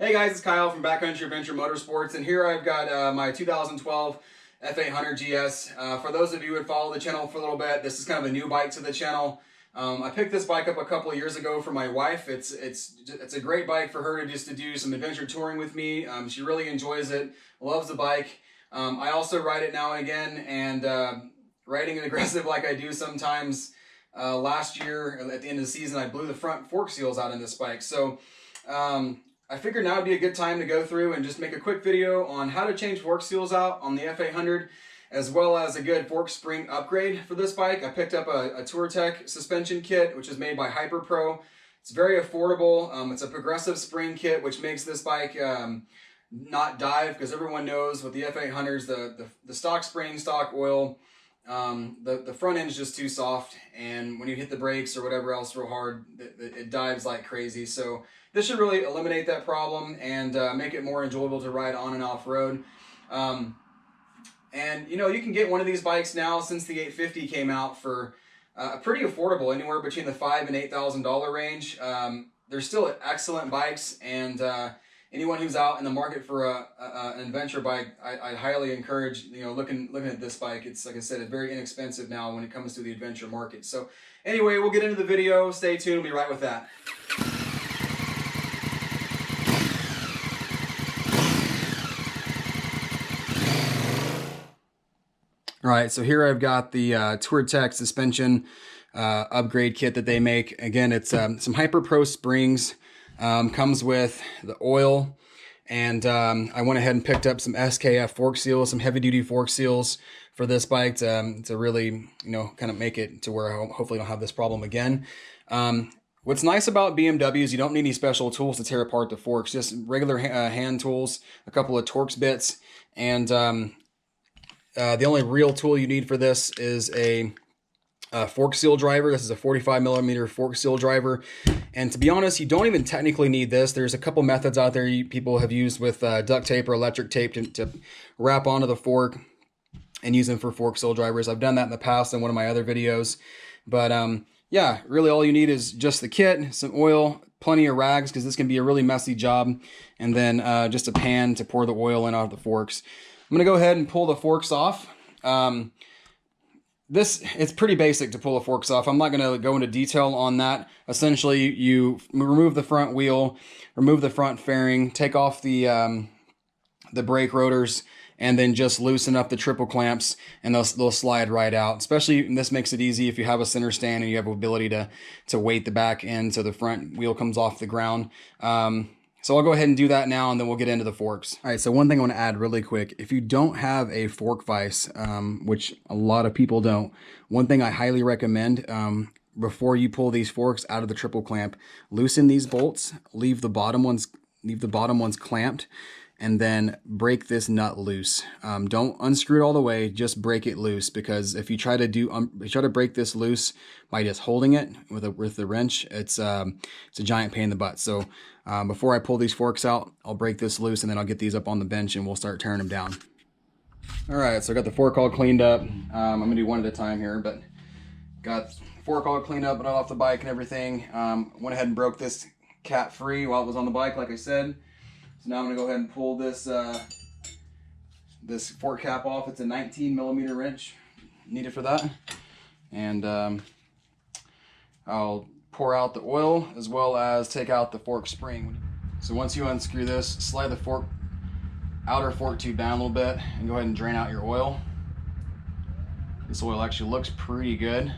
Hey guys, it's Kyle from Backcountry Adventure Motorsports, and here I've got my 2012 F800GS. For those of you who would follow the channel for a little bit, this is kind of a new bike to the channel. I picked this bike up a couple of years ago for my wife. It's a great bike for her to do some adventure touring with me. She really enjoys it, loves the bike. I also ride it now and again, and riding it aggressive like I do sometimes. Last year at the end of the season, I blew the front fork seals out in this bike. So I figured now would be a good time to go through and just make a quick video on how to change fork seals out on the F800, as well as a good fork spring upgrade for this bike. I picked up a Touratech suspension kit, which is made by HyperPro. It's very affordable. It's a progressive spring kit, which makes this bike not dive, because everyone knows with the F800s, the stock spring, stock oil, the front end is just too soft, and when you hit the brakes or whatever else real hard, it dives like crazy. So this should really eliminate that problem and make it more enjoyable to ride on and off road. And you know, you can get one of these bikes now since the 850 came out for pretty affordable, anywhere between the $5,000 and $8,000 range. They're still excellent bikes, and anyone who's out in the market for an adventure bike, I highly encourage, you know, looking at this bike. It's, like I said, it's very inexpensive now when it comes to the adventure market. So anyway, we'll get into the video. Stay tuned. We'll be right with that. All right, so here I've got the Touratech suspension upgrade kit that they make. Again, it's some HyperPro springs. Comes with the oil, and I went ahead and picked up some SKF fork seals, some heavy-duty fork seals for this bike to really, you know, kind of make it to where I hopefully don't have this problem again. What's nice about BMWs, you don't need any special tools to tear apart the forks, just regular hand tools, a couple of Torx bits, and the only real tool you need for this is a fork seal driver. This is a 45mm fork seal driver. And to be honest, you don't even technically need this. There's a couple methods out there people have used with duct tape or electric tape to wrap onto the fork and use them for fork seal drivers. I've done that in the past in one of my other videos. But yeah, really all you need is just the kit, some oil, plenty of rags, because this can be a really messy job, and then just a pan to pour the oil in off the forks. I'm gonna go ahead and pull the forks off. It's pretty basic to pull the forks off. I'm not gonna go into detail on that. Essentially, you remove the front wheel, remove the front fairing, take off the brake rotors, and then just loosen up the triple clamps, and they'll slide right out. Especially, this makes it easy if you have a center stand and you have the ability to weight the back end so the front wheel comes off the ground. So I'll go ahead and do that now, and then we'll get into the forks. All right, so one thing I want to add really quick, if you don't have a fork vise, which a lot of people don't, one thing I highly recommend, before you pull these forks out of the triple clamp, loosen these bolts, leave the bottom ones clamped, and then break this nut loose. Don't unscrew it all the way, just break it loose, because if you try to break this loose by just holding it with the wrench, it's a giant pain in the butt. So before I pull these forks out, I'll break this loose, and then I'll get these up on the bench and we'll start tearing them down. All right, so I got the fork all cleaned up. I'm gonna do one at a time here, but got the fork all cleaned up and off the bike and everything. Went ahead and broke this cap free while it was on the bike, like I said. So now I'm gonna go ahead and pull this this fork cap off. It's a 19mm wrench needed for that, and I'll pour out the oil as well as take out the fork spring. So once you unscrew this, slide the outer fork tube down a little bit and go ahead and drain out your oil. This oil actually looks pretty good.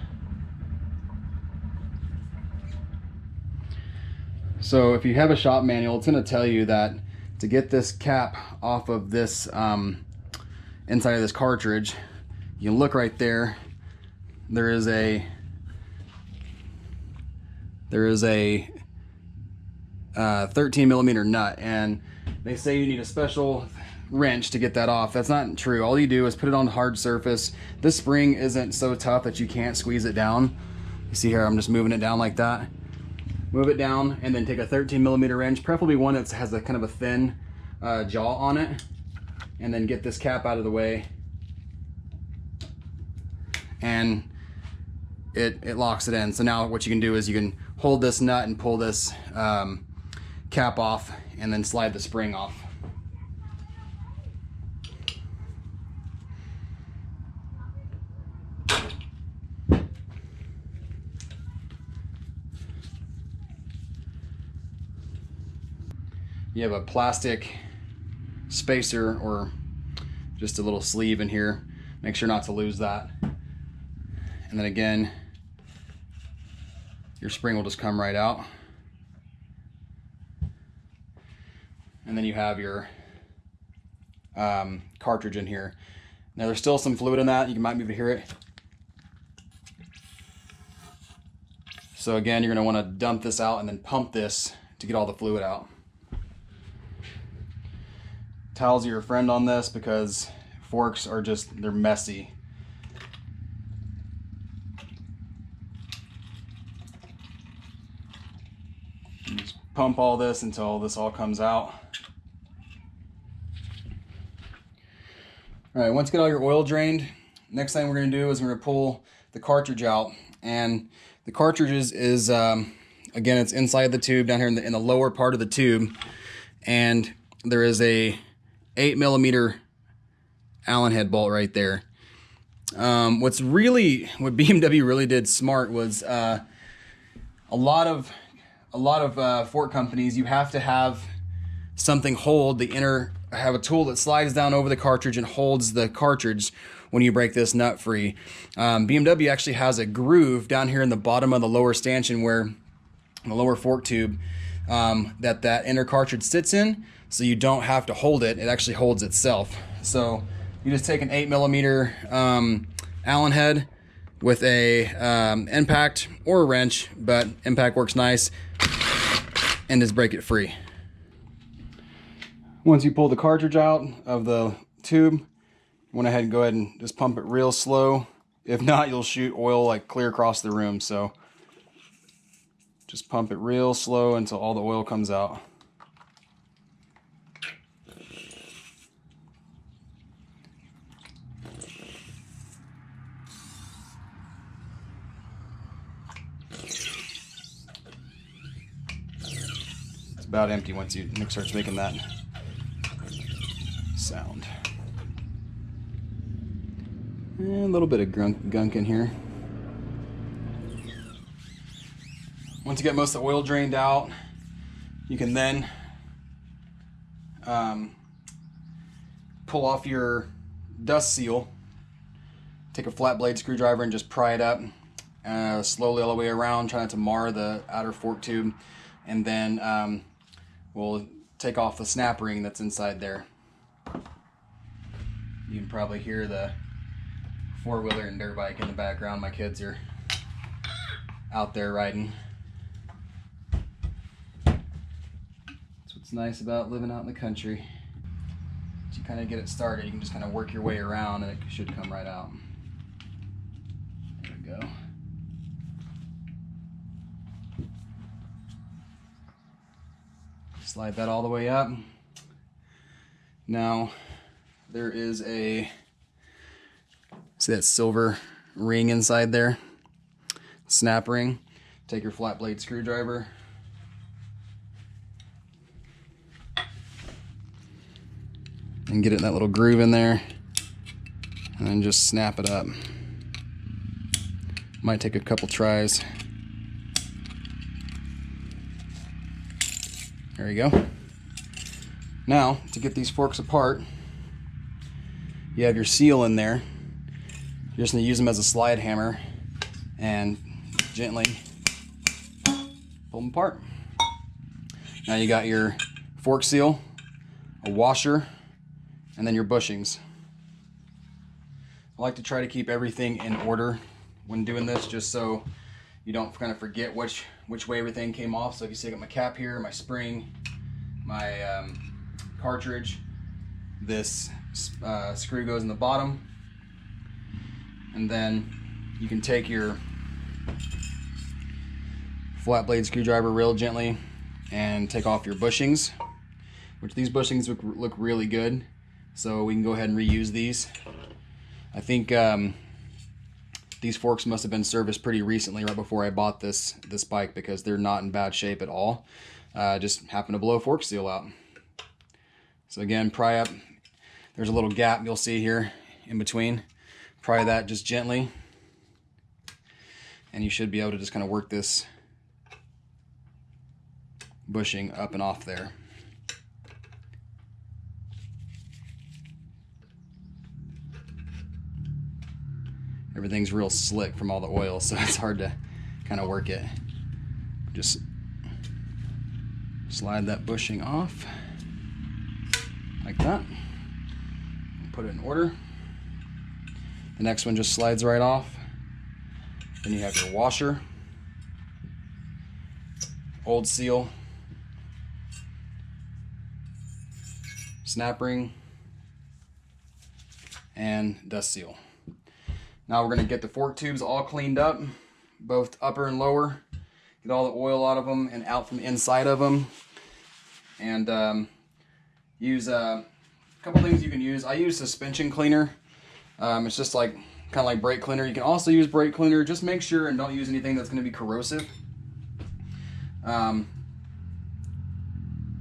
So if you have a shop manual, it's going to tell you that to get this cap off of this inside of this cartridge, you can look right there. There is a 13mm nut, and they say you need a special wrench to get that off. That's not true. All you do is put it on a hard surface. This spring isn't so tough that you can't squeeze it down. You see here, I'm just moving it down like that. Move it down, and then take a 13mm wrench, preferably one that has a kind of a thin jaw on it, and then get this cap out of the way, and it locks it in. So now what you can do is you can hold this nut and pull this cap off and then slide the spring off. You have a plastic spacer or just a little sleeve in here. Make sure not to lose that. And then again, your spring will just come right out. And then you have your cartridge in here. Now there's still some fluid in that. You might be able to hear it. So again, you're going to want to dump this out and then pump this to get all the fluid out. Towels are your friend on this because forks are just, they're messy. You just pump all this until this all comes out. All right, once you get all your oil drained, next thing we're going to do is we're going to pull the cartridge out. And the cartridge is again, it's inside the tube down here in the lower part of the tube. And there is a 8mm Allen head bolt right there. What BMW really did smart was a lot of fork companies, you have to have something hold the inner, have a tool that slides down over the cartridge and holds the cartridge when you break this nut free. BMW actually has a groove down here in the bottom of the lower stanchion where the lower fork tube that inner cartridge sits in, so you don't have to hold it. It actually holds itself. So you just take an 8mm Allen head with a impact or a wrench, but impact works nice, and just break it free. Once you pull the cartridge out of the tube, you want to go ahead and just pump it real slow. If not, you'll shoot oil like clear across the room. So just pump it real slow until all the oil comes out. It's about empty once it starts making that sound. And a little bit of gunk in here. Once you get most of the oil drained out, you can then pull off your dust seal. Take a flat blade screwdriver and just pry it up slowly all the way around, try not to mar the outer fork tube, and then we'll take off the snap ring that's inside there. You can probably hear the four-wheeler and dirt bike in the background. My kids are out there riding. That's what's nice about living out in the country. Once you kind of get it started, you can just kind of work your way around and it should come right out. There we go. Slide that all the way up. Now, there is a, see that silver ring inside there? Snap ring. Take your flat blade screwdriver. And get it in that little groove in there. And then just snap it up. Might take a couple tries. There you go. Now, to get these forks apart, you have your seal in there. You're just going to use them as a slide hammer and gently pull them apart. Now you got your fork seal, a washer, and then your bushings. I like to try to keep everything in order when doing this, just so you don't kind of forget which way everything came off. So if you see I got my cap here, my spring, my cartridge, this screw goes in the bottom, and then you can take your flat blade screwdriver real gently and take off your bushings, which these bushings look really good, so we can go ahead and reuse these. I think these forks must have been serviced pretty recently, right before I bought this bike, because they're not in bad shape at all. just happened to blow a fork seal out. So again, pry up. There's a little gap you'll see here in between. Pry that just gently, and you should be able to just kind of work this bushing up and off there. Everything's real slick from all the oil, so it's hard to kind of work it. Just slide that bushing off like that. Put it in order. The next one just slides right off. Then you have your washer, old seal, snap ring, and dust seal. Now we're going to get the fork tubes all cleaned up, both upper and lower. Get all the oil out of them and out from the inside of them. And use a couple things you can use. I use suspension cleaner. It's just like kind of like brake cleaner. You can also use brake cleaner. Just make sure and don't use anything that's going to be corrosive. Yeah,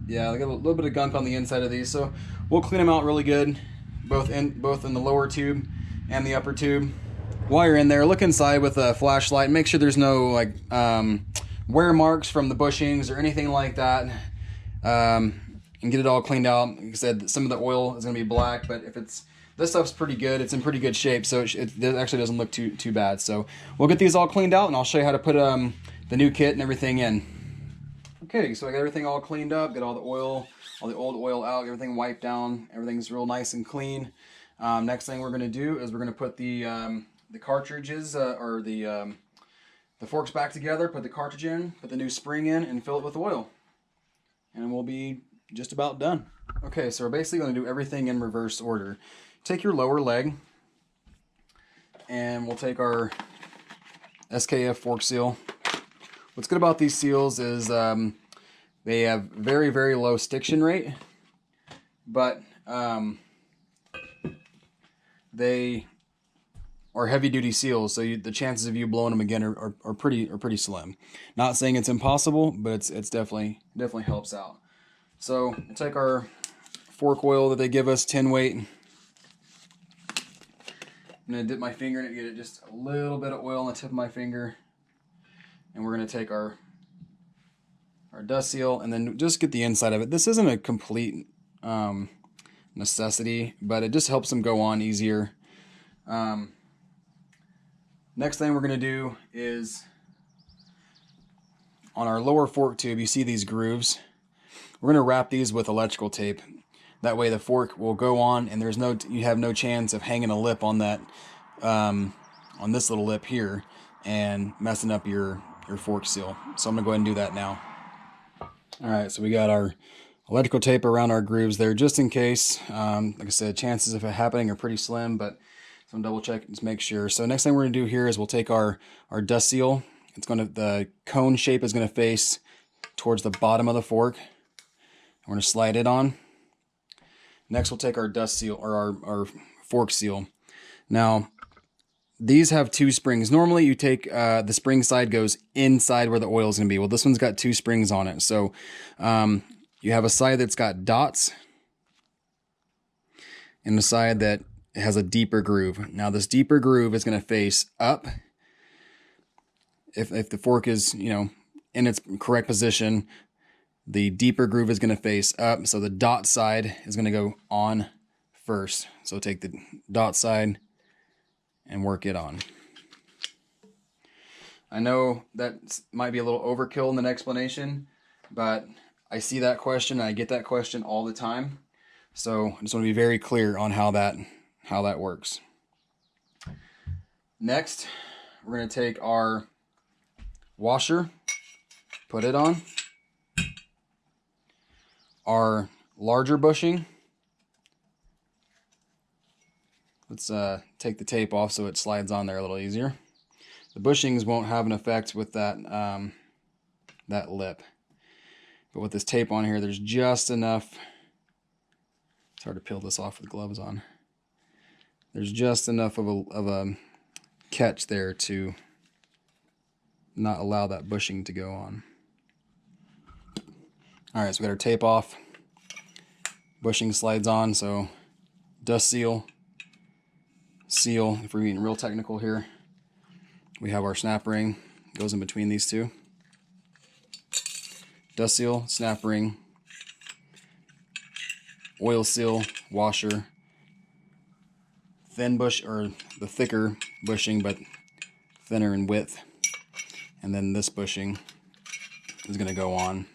they got a little bit of gunk on the inside of these, so we'll clean them out really good, both in the lower tube and the upper tube. While you're in there, look inside with a flashlight and make sure there's no like wear marks from the bushings or anything like that, and get it all cleaned out. Like I said, some of the oil is going to be black, but if this stuff's pretty good, it's in pretty good shape, so it actually doesn't look too bad. So we'll get these all cleaned out, and I'll show you how to put the new kit and everything in. Okay, so I got everything all cleaned up, got all the oil, all the old oil out, everything wiped down, everything's real nice and clean. Next thing we're going to do is we're going to put the cartridges or the forks back together, put the cartridge in, put the new spring in, and fill it with oil. And we'll be just about done. Okay, so we're basically going to do everything in reverse order. Take your lower leg, and we'll take our SKF fork seal. What's good about these seals is they have very, very low stiction rate, but they are heavy-duty seals, so the chances of you blowing them again are pretty slim. Not saying it's impossible, but it's definitely helps out. So we'll take our fork oil that they give us, 10 weight. I'm gonna dip my finger in it, get it just a little bit of oil on the tip of my finger, and we're gonna take our dust seal and then just get the inside of it. This isn't a complete necessity, but it just helps them go on easier. Next thing we're going to do is on our lower fork tube, you see these grooves. We're going to wrap these with electrical tape. That way the fork will go on, and you have no chance of hanging a lip on that on this little lip here and messing up your fork seal. So I'm going to go ahead and do that now. All right, so we got our electrical tape around our grooves there just in case. Like I said, chances of it happening are pretty slim, but so I'm double check and just make sure. So next thing we're gonna do here is we'll take our dust seal. The cone shape is gonna face towards the bottom of the fork. We're gonna slide it on. Next we'll take our dust seal or our fork seal. Now these have two springs. Normally you take the spring side goes inside where the oil is gonna be. Well, this one's got two springs on it. So you have a side that's got dots and a side that has a deeper groove. Now this deeper groove is going to face up. If the fork is, in its correct position, the deeper groove is going to face up. So the dot side is going to go on first. So take the dot side and work it on. I know that might be a little overkill in an explanation, but I see that question and I get that question all the time. So I just want to be very clear on how that works. Next, we're going to take our washer, put it on. Our larger bushing. Let's take the tape off so it slides on there a little easier. The bushings won't have an effect with that lip. But with this tape on here, there's just enough. It's hard to peel this off with gloves on. There's just enough of a catch there to not allow that bushing to go on. All right, so we got our tape off. Bushing slides on, so dust seal, seal, if we're being real technical here. We have our snap ring, goes in between these two. Dust seal, snap ring, oil seal, washer, thin bush, or the thicker bushing, but thinner in width. And then this bushing is going to go on,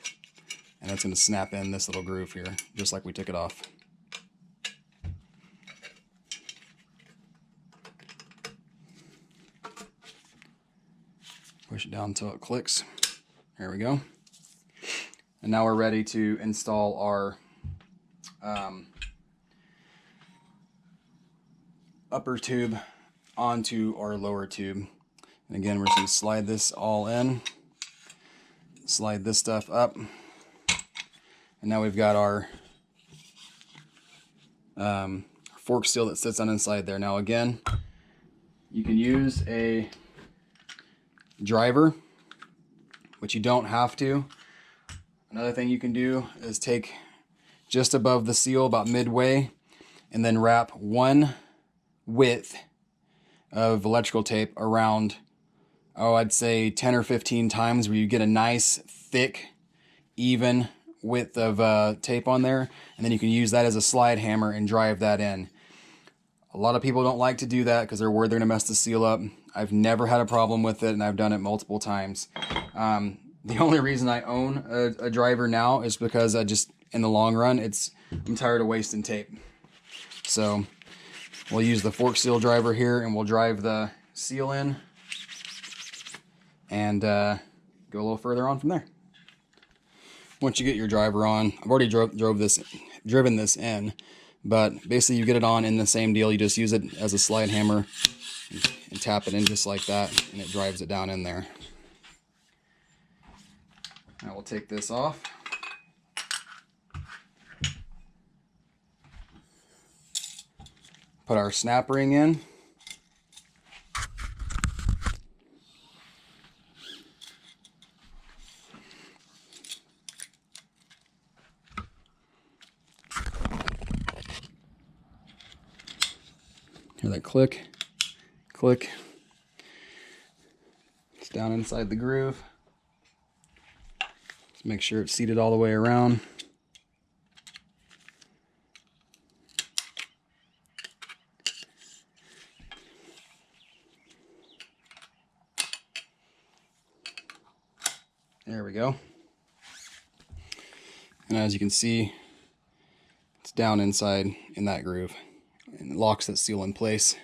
and it's going to snap in this little groove here, just like we took it off. Push it down until it clicks. There we go. And now we're ready to install our upper tube onto our lower tube. And again, we're just going to slide this all in, slide this stuff up, and now we've got our fork seal that sits on inside there. Now again, you can use a driver, but you don't have to. Another thing you can do is take just above the seal, about midway, and then wrap one width of electrical tape around, I'd say 10 or 15 times, where you get a nice thick even width of tape on there, and then you can use that as a slide hammer and drive that in. A lot of people don't like to do that because they're worried they're going to mess the seal up. I've never had a problem with it, and I've done it multiple times. The only reason I own a driver now is because in the long run, I'm tired of wasting tape. So we'll use the fork seal driver here, and we'll drive the seal in and go a little further on from there. Once you get your driver on, I've already driven this in, but basically you get it on in the same deal. You just use it as a slide hammer and tap it in just like that, and it drives it down in there. Now we'll take this off. Put our snap ring in. Hear that click, click. It's down inside the groove. Let's make sure it's seated all the way around. There we go. And as you can see, it's down inside in that groove and it locks that seal in place.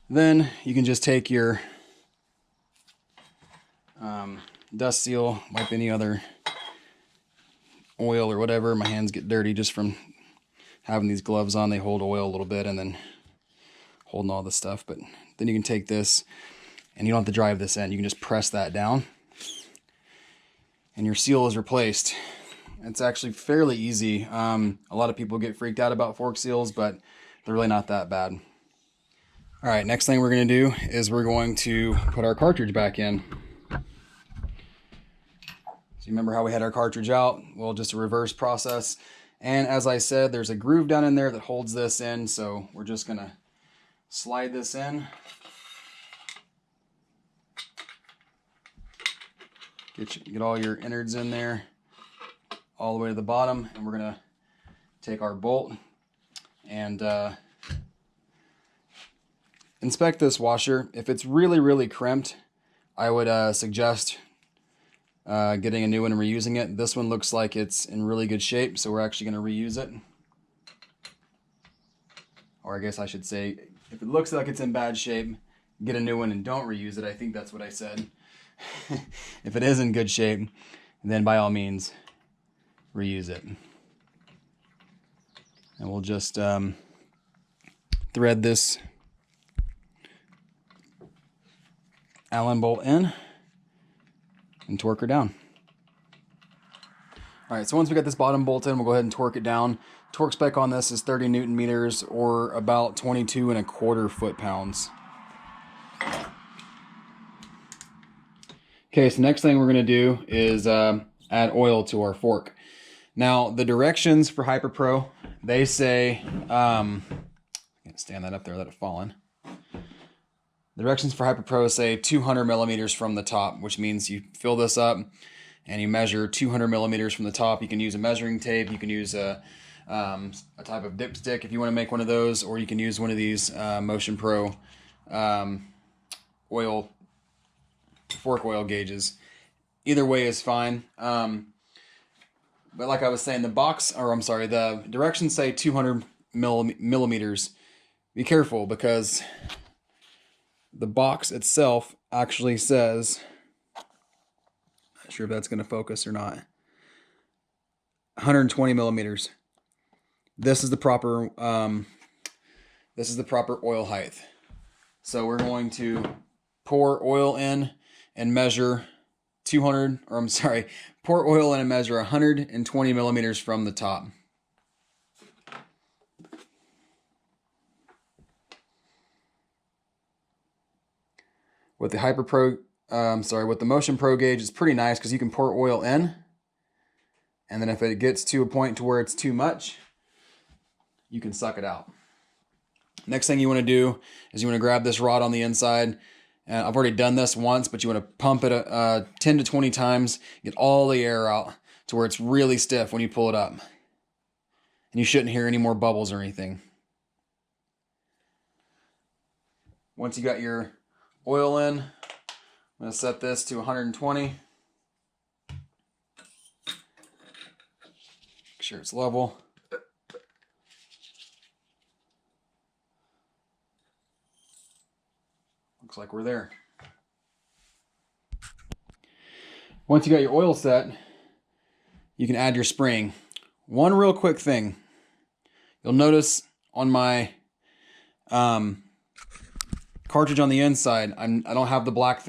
Then you can just take your dust seal, wipe any other oil or whatever. My hands get dirty just from having these gloves on. They hold oil a little bit and then holding all this stuff. But then you can take this, and you don't have to drive this in. You can just press that down, and your seal is replaced. It's actually fairly easy. A lot of people get freaked out about fork seals, but they're really not that bad. All right, next thing we're going to do is we're going to put our cartridge back in. So you remember how we had our cartridge out? Well, just a reverse process. And as I said, there's a groove down in there that holds this in, so we're just going to slide this in. Get all your innards in there, all the way to the bottom, and we're going to take our bolt and inspect this washer. If it's really, really crimped, I would suggest getting a new one and reusing it. This one looks like it's in really good shape, so we're actually going to reuse it. Or I guess I should say, if it looks like it's in bad shape, get a new one and don't reuse it. I think that's what I said. If it is in good shape, then by all means, reuse it. And we'll just thread this Allen bolt in and torque her down. All right, so once we got this bottom bolt in, we'll go ahead and torque it down. Torque spec on this is 30 Newton meters, or about 22¼ foot-pounds. Okay, so next thing we're going to do is add oil to our fork. Now, the directions for HyperPro, they say, stand that up there, let it fall in. The directions for HyperPro say 200 millimeters from the top, which means you fill this up and you measure 200 millimeters from the top. You can use a measuring tape, you can use a type of dipstick if you want to make one of those, or you can use one of these Motion Pro fork oil gauges. Either way is fine. But like I was saying, the directions say 200 millimeters. Be careful, because the box itself actually says, not sure if that's going to focus or not, 120 millimeters. This is the proper oil height. So we're going to pour oil in and measure pour oil in and measure 120 millimeters from the top. With the with the Motion Pro gauge, it's pretty nice because you can pour oil in, and then if it gets to a point to where it's too much, you can suck it out. Next thing you want to do is you want to grab this rod on the inside. I've already done this once, but you want to pump it 10 to 20 times, get all the air out to where it's really stiff when you pull it up. And you shouldn't hear any more bubbles or anything. Once you got your oil in, I'm going to set this to 120. Make sure it's level. Looks like we're there. Once you got your oil set, you can add your spring. One real quick thing. You'll notice on my cartridge on the inside, I don't have the black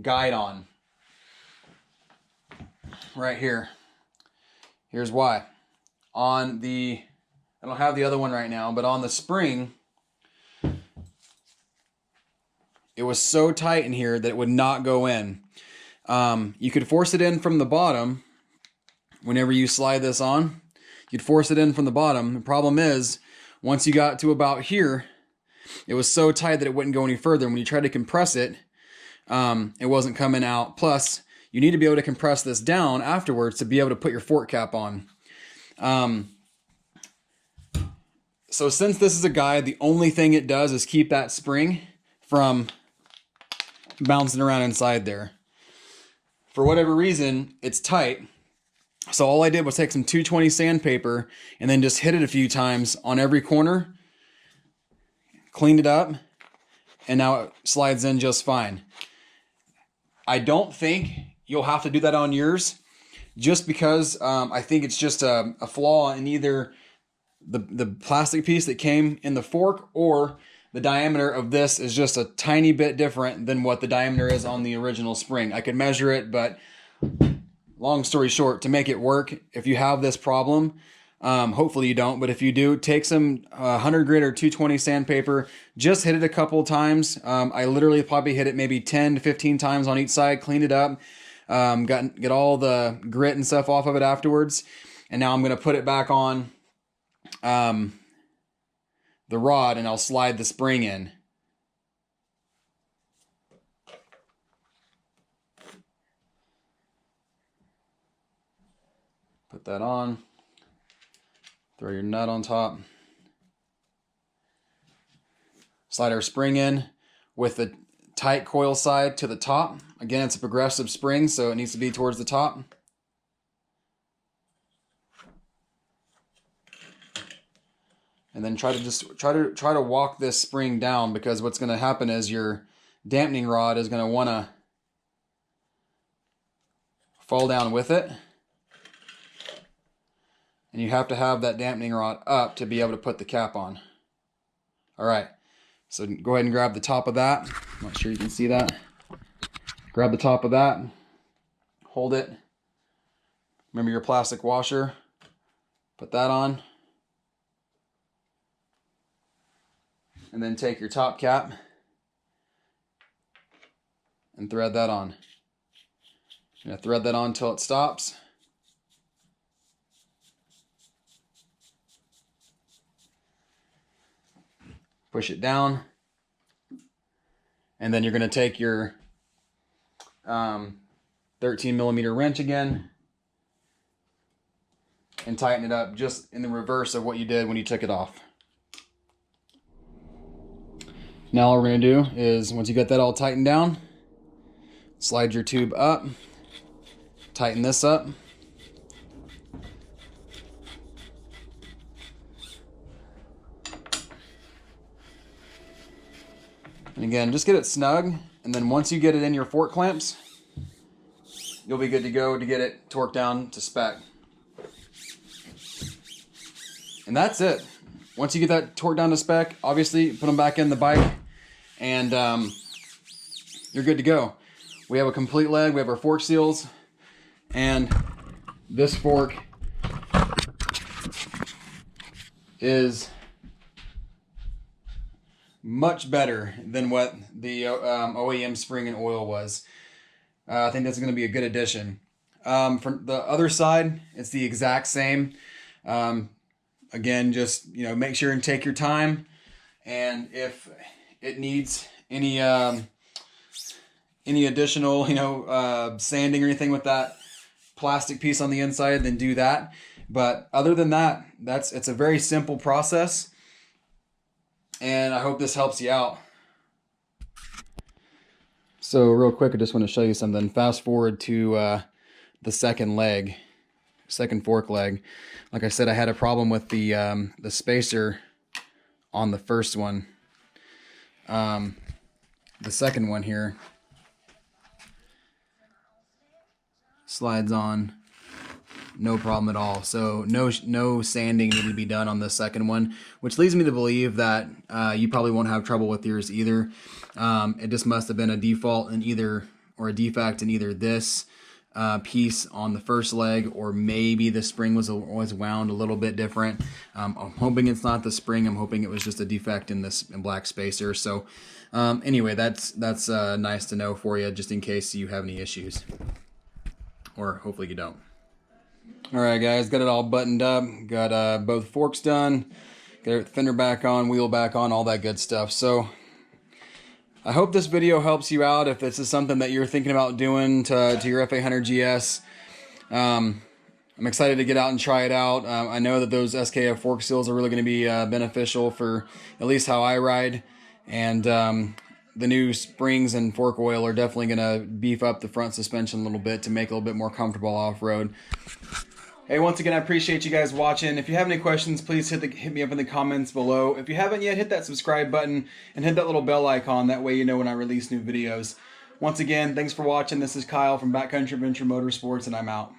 guide on. Right here. Here's why. I don't have the other one right now, but on the spring, it was so tight in here that it would not go in. You could force it in from the bottom. Whenever you slide this on, you'd force it in from the bottom. The problem is, once you got to about here, it was so tight that it wouldn't go any further. When you tried to compress it, it wasn't coming out. Plus, you need to be able to compress this down afterwards to be able to put your fork cap on. So since this is a guide, the only thing it does is keep that spring from bouncing around inside there. For whatever reason, it's tight. So all I did was take some 220 sandpaper and then just hit it a few times on every corner, cleaned it up, and now it slides in just fine. I don't think you'll have to do that on yours, just because I think it's just a flaw in either the plastic piece that came in the fork, or the diameter of this is just a tiny bit different than what the diameter is on the original spring. I could measure it, but long story short, to make it work, if you have this problem, hopefully you don't, but if you do, take some 100 grit or 220 sandpaper, just hit it a couple times. I literally probably hit it maybe 10 to 15 times on each side, cleaned it up, get all the grit and stuff off of it afterwards. And now I'm going to put it back on the rod, and I'll slide the spring in. Put that on. Throw your nut on top. Slide our spring in with the tight coil side to the top. Again, it's a progressive spring, so it needs to be towards the top. And then try to walk this spring down, because what's going to happen is your dampening rod is going to want to fall down with it. And you have to have that dampening rod up to be able to put the cap on. All right, so go ahead and grab the top of that. I'm not sure you can see that. Grab the top of that, hold it. Remember your plastic washer, put that on. And then take your top cap and thread that on. Gonna thread that on until it stops. Push it down. And then you're gonna take your 13mm wrench again and tighten it up just in the reverse of what you did when you took it off. Now all we're gonna do is, once you get that all tightened down, slide your tube up, tighten this up. And again, just get it snug, and then once you get it in your fork clamps, you'll be good to go to get it torqued down to spec. And that's it. Once you get that torqued down to spec, obviously put them back in the bike, and you're good to go. We have a complete leg, we have our fork seals, and this fork is much better than what the OEM spring and oil was. I think that's going to be a good addition. From the other side, it's the exact same. Again, just make sure and take your time, and if it needs any additional sanding or anything with that plastic piece on the inside, then do that. But other than that, it's a very simple process, and I hope this helps you out. So real quick, I just want to show you something. Fast forward to the second fork leg. Like I said, I had a problem with the spacer on the first one. The second one here slides on, no problem at all. So no sanding needed to be done on the second one, which leads me to believe that you probably won't have trouble with yours either. It just must have been a default in either, or a defect in either this piece on the first leg, or maybe the spring was wound a little bit different. I'm hoping it's not the spring. I'm hoping it was just a defect in this black spacer. So anyway, that's nice to know for you, just in case you have any issues, or hopefully you don't. All right, guys, got it all buttoned up. Got both forks done. Got the fender back on, wheel back on, all that good stuff. So I hope this video helps you out if this is something that you're thinking about doing to your F800GS. I'm excited to get out and try it out. I know that those SKF fork seals are really going to be beneficial for at least how I ride. And the new springs and fork oil are definitely going to beef up the front suspension a little bit to make it a little bit more comfortable off-road. Hey, once again, I appreciate you guys watching. If you have any questions, please hit me up in the comments below. If you haven't yet, hit that subscribe button and hit that little bell icon. That way you know when I release new videos. Once again, thanks for watching. This is Kyle from Backcountry Adventure Motorsports, and I'm out.